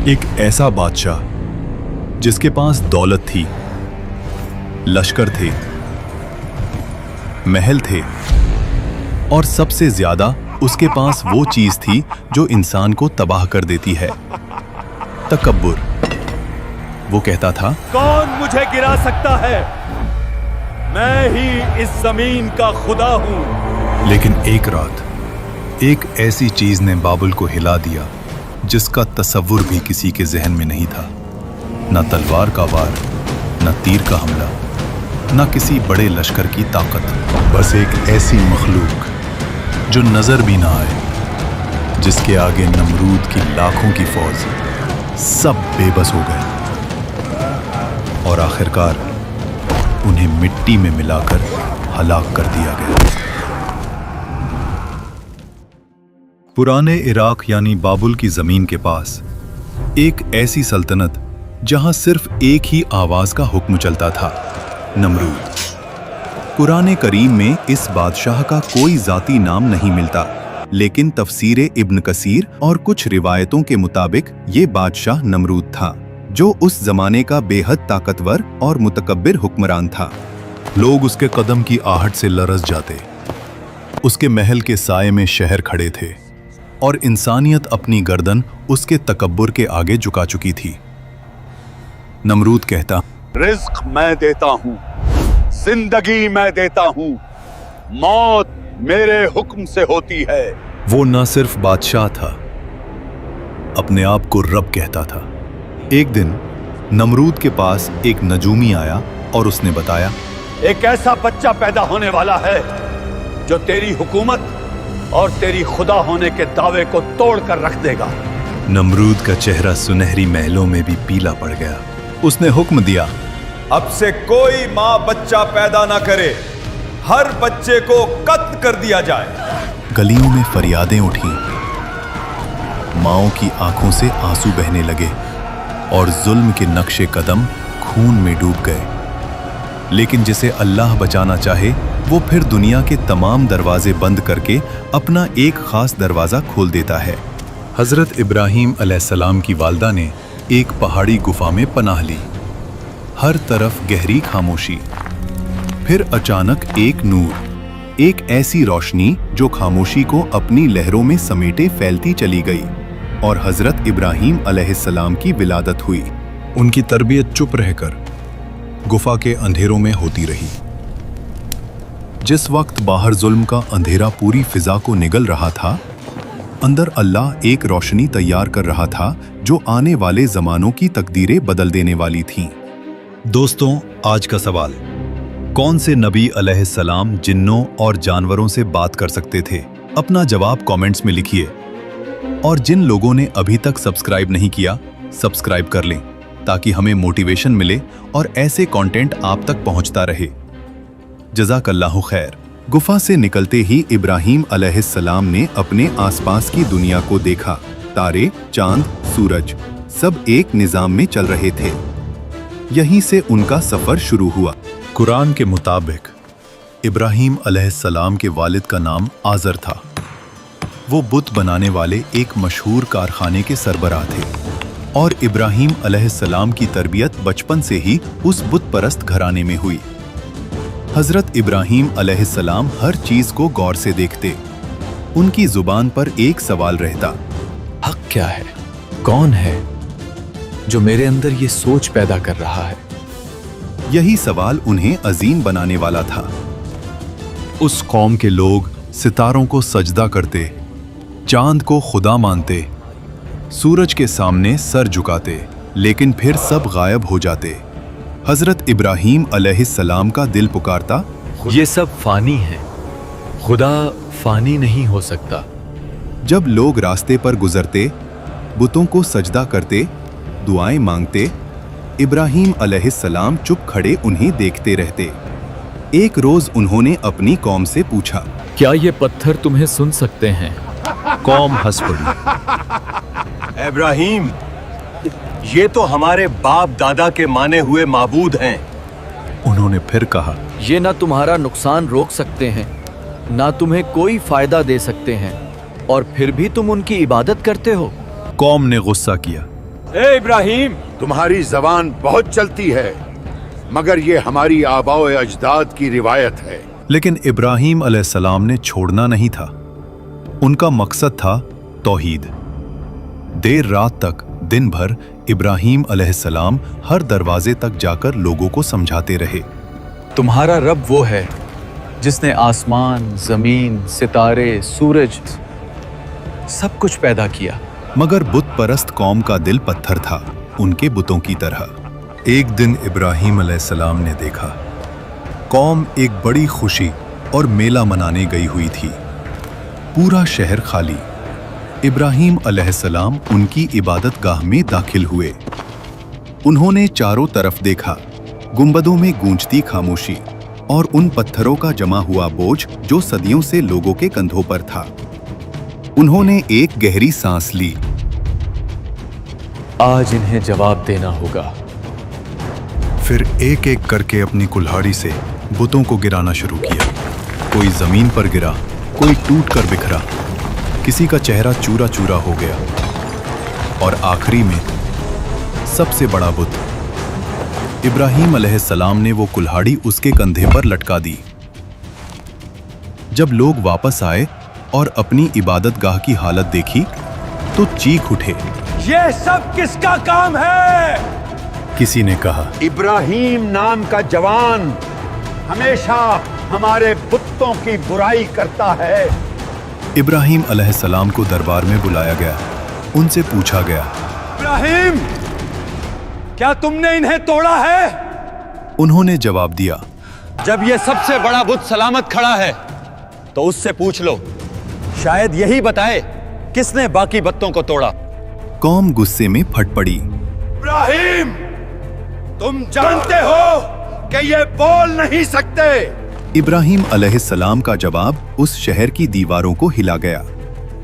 एक ऐसा बादशाह जिसके पास दौलत थी, लश्कर थे, महल थे और सबसे ज्यादा उसके पास वो चीज थी जो इंसान को तबाह कर देती है, तकब्बुर। वो कहता था, कौन मुझे गिरा सकता है? मैं ही इस जमीन का खुदा हूं। लेकिन एक रात एक ऐसी चीज ने बाबुल को हिला दिया जिसका तसव्वुर भी किसी के जहन में नहीं था। न तलवार का वार, न तीर का हमला, न किसी बड़े लश्कर की ताकत, बस एक ऐसी मखलूक जो नजर भी ना आए, जिसके आगे नमरूद की लाखों की फौज सब बेबस हो गए और आखिरकार उन्हें मिट्टी में मिलाकर हलाक कर दिया गया। पुराने इराक यानी बाबुल की जमीन के पास एक ऐसी सल्तनत जहां सिर्फ एक ही आवाज का हुक्म चलता था, नमरूद। कुरान करीम में इस बादशाह का कोई जाती नाम नहीं मिलता, लेकिन तफसीर इब्न कसीर और कुछ रिवायतों के मुताबिक ये बादशाह नमरूद था, जो उस जमाने का बेहद ताकतवर और मुतकब्बिर हुक्मरान था। लोग उसके कदम की आहट से लरज़ जाते। उसके महल के साए में शहर खड़े थे और इंसानियत अपनी गर्दन उसके तकब्बुर के आगे झुका चुकी थी। नमरूद कहता, रिज्क मैं देता हूं, जिंदगी मैं देता हूं, मौत मेरे हुक्म से होती है। वो न सिर्फ बादशाह था, अपने आप को रब कहता था। एक दिन नमरूद के पास एक नजूमी आया और उसने बताया, एक ऐसा बच्चा पैदा होने वाला है जो तेरी हुकूमत और तेरी खुदा होने के दावे को तोड़ कर रख देगा। नमरूद का चेहरा सुनहरी महलों में भी पीला पड़ गया। उसने हुक्म दिया, अब से कोई माँ बच्चा पैदा ना करे, हर बच्चे को कत्ल कर दिया जाए। गलियों में फरियादें उठी, माओं की आंखों से आंसू बहने लगे और जुल्म के नक्शे कदम खून में डूब गए। लेकिन जिसे अल्लाह बचाना चाहे वो फिर दुनिया के तमाम दरवाजे बंद करके अपना एक खास दरवाजा खोल देता है। हजरत इब्राहीम अलैहिस्सलाम की वालदा ने एक पहाड़ी गुफा में पनाह ली। हर तरफ गहरी खामोशी, फिर अचानक एक नूर, एक ऐसी रोशनी जो खामोशी को अपनी लहरों में समेटे फैलती चली गई और हजरत इब्राहीम अलैहिस्सलाम की विलादत हुई। उनकी तरबियत चुप रहकर गुफा के अंधेरों में होती रही। जिस वक्त बाहर जुल्म का अंधेरा पूरी फिजा को निगल रहा था, अंदर अल्लाह एक रोशनी तैयार कर रहा था जो आने वाले जमानों की तकदीरें बदल देने वाली थीं। दोस्तों, आज का सवाल, कौन से नबी अलैहिस्सलाम जिन्नों और जानवरों से बात कर सकते थे? अपना जवाब कमेंट्स में लिखिए और जिन लोगों ने अभी तक सब्सक्राइब नहीं किया, सब्सक्राइब कर लें ताकि हमें मोटिवेशन मिले और ऐसे कंटेंट आप तक पहुंचता रहे। जज़ाकल्लाहु खैर। गुफा से निकलते ही इब्राहीम अलैहिस्सलाम ने अपने आसपास की दुनिया को देखा। तारे, चांद, सूरज सब एक निजाम में चल रहे थे। यहीं से उनका सफर शुरू हुआ। कुरान के मुताबिक इब्राहीम अलैहिस्सलाम के वालिद का नाम आज़र था। वो बुत बनाने वाले एक मशहूर कारखाने के सरबराह थे और इब्राहीम अलैहिस्सलाम की तरबियत बचपन से ही उस बुत परस्त घराने में हुई। हजरत इब्राहीम अलैहिस्सलाम हर चीज को गौर से देखते। उनकी जुबान पर एक सवाल रहता, हक क्या है? कौन है जो मेरे अंदर ये सोच पैदा कर रहा है? यही सवाल उन्हें अजीम बनाने वाला था। उस कौम के लोग सितारों को सजदा करते, चांद को खुदा मानते, सूरज के सामने सर झुकाते, लेकिन फिर सब गायब हो जाते। हजरत इब्राहीम अलैहिस्सलाम का दिल पुकारता, ये सब फानी है, खुदा फानी नहीं हो सकता। जब लोग रास्ते पर गुजरते, बुतों को सजदा करते, दुआएं मांगते, इब्राहीम अलैहिस्सलाम चुप खड़े उन्हें देखते रहते। एक रोज उन्होंने अपनी कौम से पूछा, क्या ये पत्थर तुम्हें सुन सकते हैं? कौम हंस पड़ी। इब्राहीम, ये तो हमारे बाप दादा के माने हुए माबूद हैं। उन्होंने फिर कहा, ये ना तुम्हारा नुकसान रोक सकते हैं, ना तुम्हें कोई फायदा दे सकते हैं, और फिर भी तुम उनकी इबादत करते हो। कौम ने गुस्सा किया ए इब्राहिम, तुम्हारी जबान बहुत चलती है, मगर ये हमारी आबाओ अजदाद की रिवायत है। लेकिन इब्राहिम अलैहिस्सलाम ने छोड़ना नहीं था। उनका मकसद था तौहीद। देर रात तक दिन भर इब्राहिम अलैहिस्सलाम हर दरवाजे तक जाकर लोगों को समझाते रहे। तुम्हारा रब वो है जिसने आसमान, जमीन, सितारे, सूरज सब कुछ पैदा किया। मगर बुत परस्त कौम का दिल पत्थर था, उनके बुतों की तरह। एक दिन इब्राहिम अलैहिस्सलाम ने देखा कौम एक बड़ी खुशी और मेला मनाने गई हुई थी। पूरा शहर खाली। इब्राहिम अलैहिस्सलाम उनकी इबादत गाह में दाखिल हुए। उन्होंने चारों तरफ देखा, गुंबदों में गूंजती खामोशी और उन पत्थरों का जमा हुआ बोझ जो सदियों से लोगों के कंधों पर था। उन्होंने एक गहरी सांस ली। आज इन्हें जवाब देना होगा। फिर एक एक करके अपनी कुल्हाड़ी से बुतों को गिराना शुरू किया। कोई जमीन पर गिरा, कोई टूट कर बिखरा, किसी का चेहरा चूरा चूरा हो गया और आखिरी में सबसे बड़ा बुत इब्राहिम अलैहिस्सलाम ने वो कुल्हाड़ी उसके कंधे पर लटका दी। जब लोग वापस आए और अपनी इबादत गाह की हालत देखी तो चीख उठे, ये सब किसका काम है? किसी ने कहा, इब्राहिम नाम का जवान हमेशा हमारे बुतों की बुराई करता है। इब्राहिम अलैहिस्सलाम को दरबार में बुलाया गया। उनसे पूछा गया, इब्राहिम, क्या तुमने इन्हें तोड़ा है? उन्होंने जवाब दिया, जब ये सबसे बड़ा बुत सलामत खड़ा है तो उससे पूछ लो, शायद यही बताए किसने बाकी बुतों को तोड़ा। कौम गुस्से में फट पड़ी। इब्राहिम, तुम जानते हो कि ये बोल नहीं सकते। इब्राहिम अलैहिस्सलाम का जवाब उस शहर की दीवारों को हिला गया।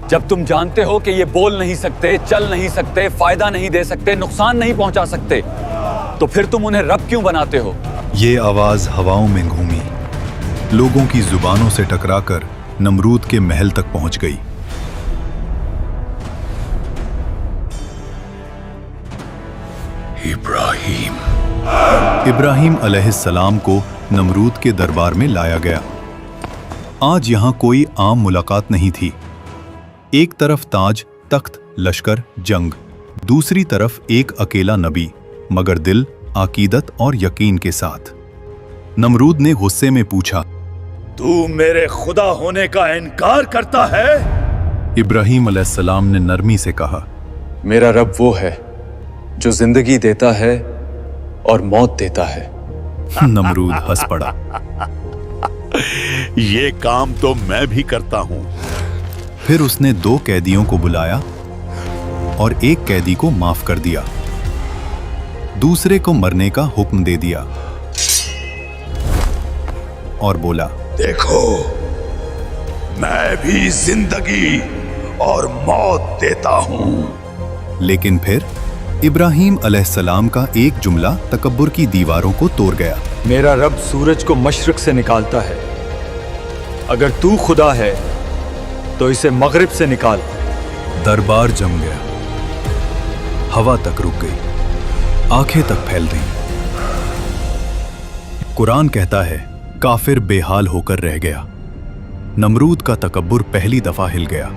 जब तुम जानते हो कि ये बोल नहीं सकते, चल नहीं सकते, फायदा नहीं दे सकते, नुकसान नहीं पहुंचा सकते, तो फिर तुम उन्हें रब क्यों बनाते हो? ये आवाज हवाओं में घूमी, लोगों की जुबानों से टकराकर नमरूद के महल तक पहुंच गई। इब्राहिम अलैहिस्सलाम को नमरूद के दरबार में लाया गया। आज यहां कोई आम मुलाकात नहीं थी। एक तरफ ताज, तख्त, लश्कर, जंग, दूसरी तरफ एक अकेला नबी, मगर दिल, अकीदत और यकीन के साथ। नमरूद ने गुस्से में पूछा, तू मेरे खुदा होने का इनकार करता है? इब्राहिम अलैहिस्सलाम ने नरमी से कहा, मेरा रब वो है जो जिंदगी देता है और मौत देता है। नमरूद हंस पड़ा। ये काम तो मैं भी करता हूं। फिर उसने 2 कैदियों को बुलाया और एक कैदी को माफ कर दिया, दूसरे को मरने का हुक्म दे दिया और बोला, देखो, मैं भी जिंदगी और मौत देता हूं। लेकिन फिर इब्राहिम अलैहिस्सलाम का एक जुमला तकब्बुर की दीवारों को तोड़ गया। मेरा रब सूरज को मशरिक से निकालता है। अगर तू खुदा है तो इसे मगरिब से निकाल। दरबार जम गया, हवा तक रुक गई, आंखें तक फैल गईं। कुरान कहता है, काफिर बेहाल होकर रह गया। नमरूद का तकब्बुर पहली दफा हिल गया।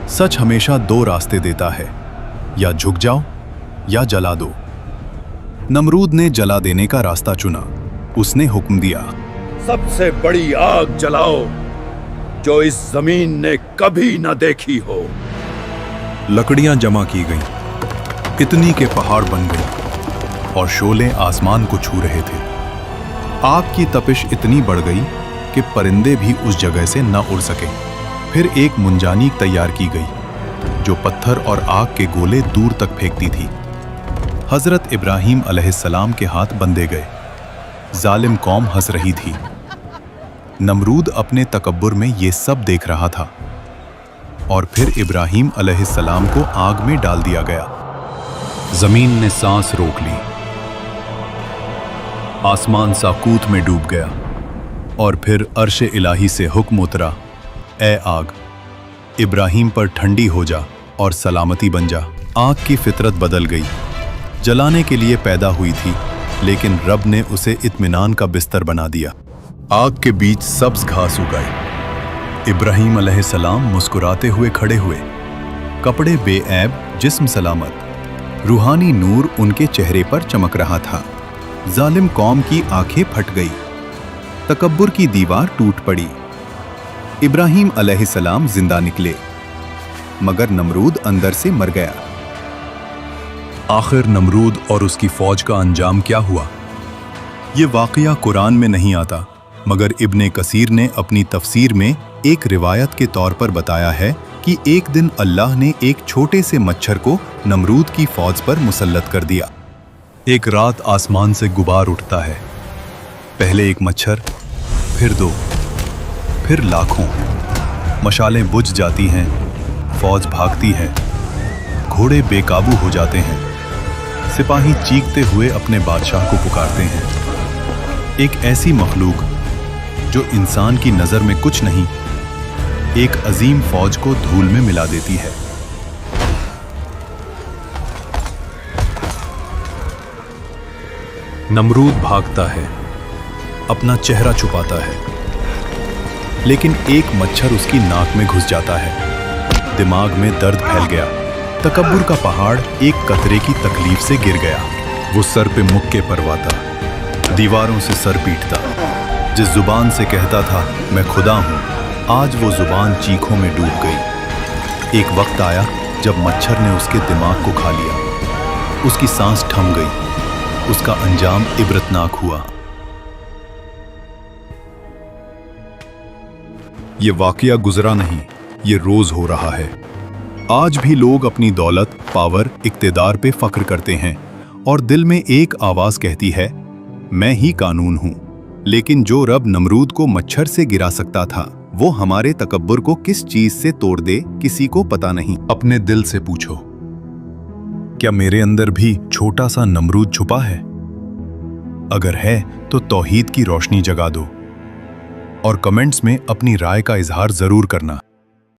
सच हमेशा 2 रास्ते देता है, या झुक जाओ या जला दो। नमरूद ने जला देने का रास्ता चुना। उसने हुक्म दिया, सबसे बड़ी आग जलाओ जो इस जमीन ने कभी न देखी हो। लकड़ियां जमा की गईं, इतनी के पहाड़ बन गए और शोले आसमान को छू रहे थे। आग की तपिश इतनी बढ़ गई कि परिंदे भी उस जगह से न उड़ सके। फिर एक मुंजानीक तैयार की गई जो पत्थर और आग के गोले दूर तक फेंकती थी। हजरत इब्राहिम अलैहिस्सलाम के हाथ बंधे गए। जालिम कौम हंस रही थी। नमरूद अपने तकब्बुर में ये सब देख रहा था और फिर इब्राहिम अलैहिस्सलाम को आग में डाल दिया गया। जमीन ने सांस रोक ली, आसमान साकूत में डूब गया और फिर अर्श इलाही से हुक्म उतरा, ए आग, इब्राहिम पर ठंडी हो जा और सलामती बन जा। आग की फितरत बदल गई। जलाने के लिए पैदा हुई थी, लेकिन रब ने उसे इत्मीनान का बिस्तर बना दिया। आग के बीच सब्ज घास उगाए। इब्राहीम अलैहिस्सलाम मुस्कुराते हुए खड़े हुए, कपड़े बेऐब, जिस्म सलामत। रूहानी नूर उनके चेहरे पर चमक रहा था। जालिम कौम की आंखें फट गई, तकब्बुर की दीवार टूट पड़ी। इब्राहीम अलैहिस्सलाम जिंदा निकले, मगर नमरूद अंदर से मर गया। आखिर नमरूद और उसकी फौज का अंजाम क्या हुआ? ये वाकया कुरान में नहीं आता, मगर इब्ने कसीर ने अपनी तफसीर में एक रिवायत के तौर पर बताया है कि एक दिन अल्लाह ने एक छोटे से मच्छर को नमरूद की फौज पर मुसल्लत कर दिया। एक रात आसमान से गुबार उठता है, पहले एक मच्छर, फिर दो, फिर लाखों। मशालें बुझ जाती हैं, फौज भागती है, घोड़े बेकाबू हो जाते हैं, सिपाही चीखते हुए अपने बादशाह को पुकारते हैं। एक ऐसी मखलूक जो इंसान की नजर में कुछ नहीं, एक अजीम फौज को धूल में मिला देती है। नमरूद भागता है, अपना चेहरा छुपाता है, लेकिन एक मच्छर उसकी नाक में घुस जाता है। दिमाग में दर्द फैल गया। तकब्बुर का पहाड़ एक कतरे की तकलीफ से गिर गया। वो सर पे मुक्के परवाता, दीवारों से सर पीटता। जिस जुबान से कहता था मैं खुदा हूं, आज वो जुबान चीखों में डूब गई। एक वक्त आया जब मच्छर ने उसके दिमाग को खा लिया। उसकी सांस थम गई। उसका अंजाम इबरतनाक हुआ। ये वाकया गुजरा नहीं, ये रोज हो रहा है। आज भी लोग अपनी दौलत, पावर, इक्तिदार पे फख्र करते हैं और दिल में एक आवाज कहती है, मैं ही कानून हूं। लेकिन जो रब नमरूद को मच्छर से गिरा सकता था, वो हमारे तकब्बुर को किस चीज से तोड़ दे, किसी को पता नहीं। अपने दिल से पूछो, क्या मेरे अंदर भी छोटा सा नमरूद छुपा है? अगर है तो तौहीद की रोशनी जगा दो और कमेंट्स में अपनी राय का इजहार जरूर करना।